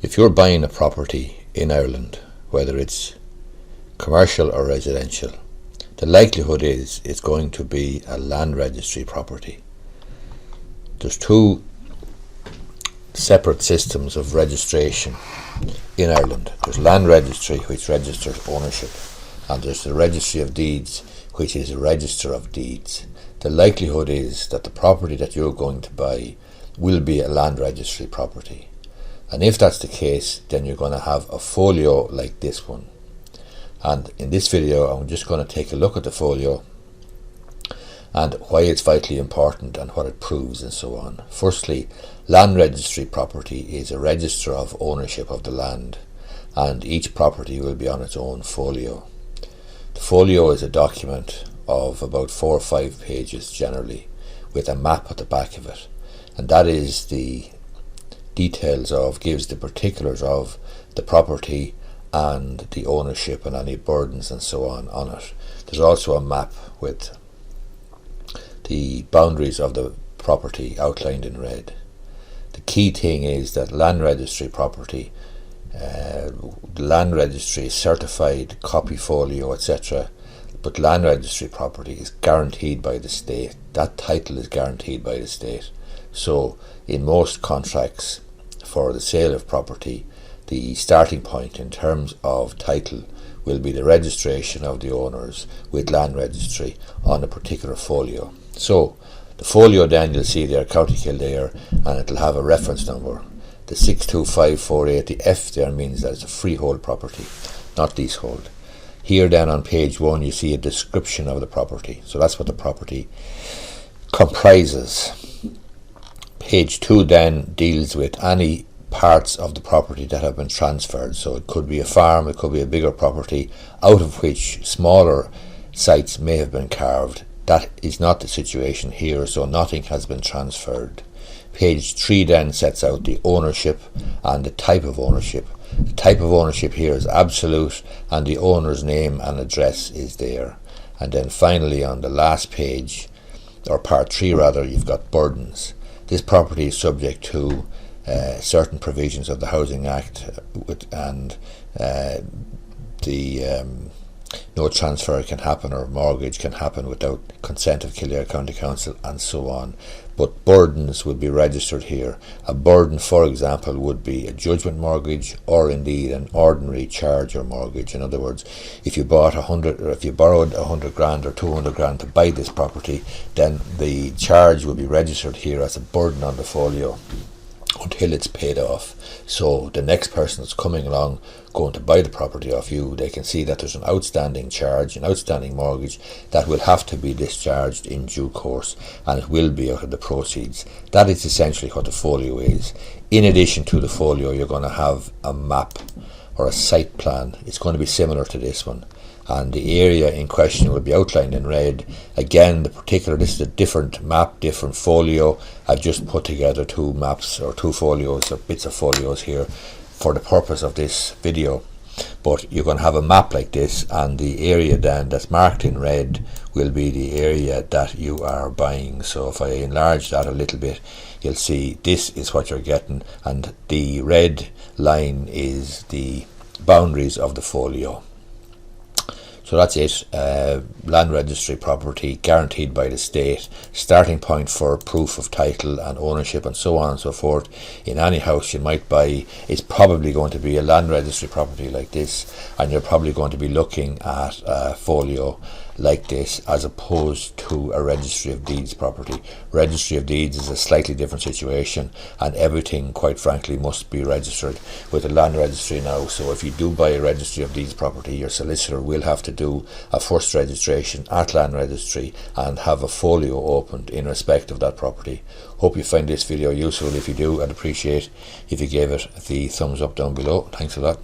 If you're buying a property in Ireland, whether it's commercial or residential, the likelihood is it's going to be a land registry property. There's two separate systems of registration in Ireland. There's land registry, which registers ownership, and there's the registry of deeds, which is a register of deeds. The likelihood is that the property that you're going to buy will be a land registry property. And if that's the case, then you're going to have a folio like this one. And in this video, I'm just going to take a look at the folio and why it's vitally important and what it proves and so on. Firstly, land registry property is a register of ownership of the land, and each property will be on its own folio. The folio is a document of about 4 or 5 pages generally, with a map at the back of it, and that is the details of, gives the particulars of the property and the ownership and any burdens and so on it. There's also a map with the boundaries of the property outlined in red. The key thing is that land registry property, the land registry is certified, copy folio, etc. But land registry property is guaranteed by the state. That title is guaranteed by the state. So in most contracts for the sale of property, the starting point in terms of title will be the registration of the owners with land registry on a particular folio. So the folio, then you'll see there, County Kildare, and it'll have a reference number. The 62548, the F there means that it's a freehold property, not leasehold. Here then on page 1 you see a description of the property. So that's what the property comprises. Page 2 then deals with any parts of the property that have been transferred. So it could be a farm, it could be a bigger property out of which smaller sites may have been carved. That is not the situation here, so nothing has been transferred. Page 3 then sets out the ownership and the type of ownership. The type of ownership here is absolute, and the owner's name and address is there. And then finally on the last page, or part 3 rather, you've got burdens. This property is subject to certain provisions of the Housing Act, and no transfer can happen or mortgage can happen without consent of Kildare County Council and so on. But burdens would be registered here. A burden, for example, would be a judgment mortgage or indeed an ordinary charge or mortgage. In other words, if you bought 100 or if you borrowed 100 grand or 200 grand to buy this property, then the charge will be registered here as a burden on the folio until it's paid off. So the next person that's coming along going to buy the property off you, they can see that there's an outstanding charge, an outstanding mortgage that will have to be discharged in due course, and it will be out of the proceeds. That is essentially what the folio is. In addition to the folio, you're going to have a map or a site plan. It's going to be similar to this one, and the area in question will be outlined in red. Again, this is a different map, different folio. I've just put together 2 maps or 2 folios or bits of folios here for the purpose of this video. But you're going to have a map like this, and the area then that's marked in red will be the area that you are buying. So if I enlarge that a little bit, you'll see this is what you're getting, and the red line is the boundaries of the folio. So that's it. Land registry property guaranteed by the state, starting point for proof of title and ownership and so on and so forth. In any house you might buy, it's probably going to be a land registry property like this, and you're probably going to be looking at a folio like this as opposed to a registry of deeds property. Registry of deeds is a slightly different situation, and everything, quite frankly, must be registered with the land registry now. So if you do buy a registry of deeds property, your solicitor will have to do a first registration at land registry and have a folio opened in respect of that property. Hope you find this video useful. If you do, I'd appreciate if you gave it the thumbs up down below. Thanks a lot.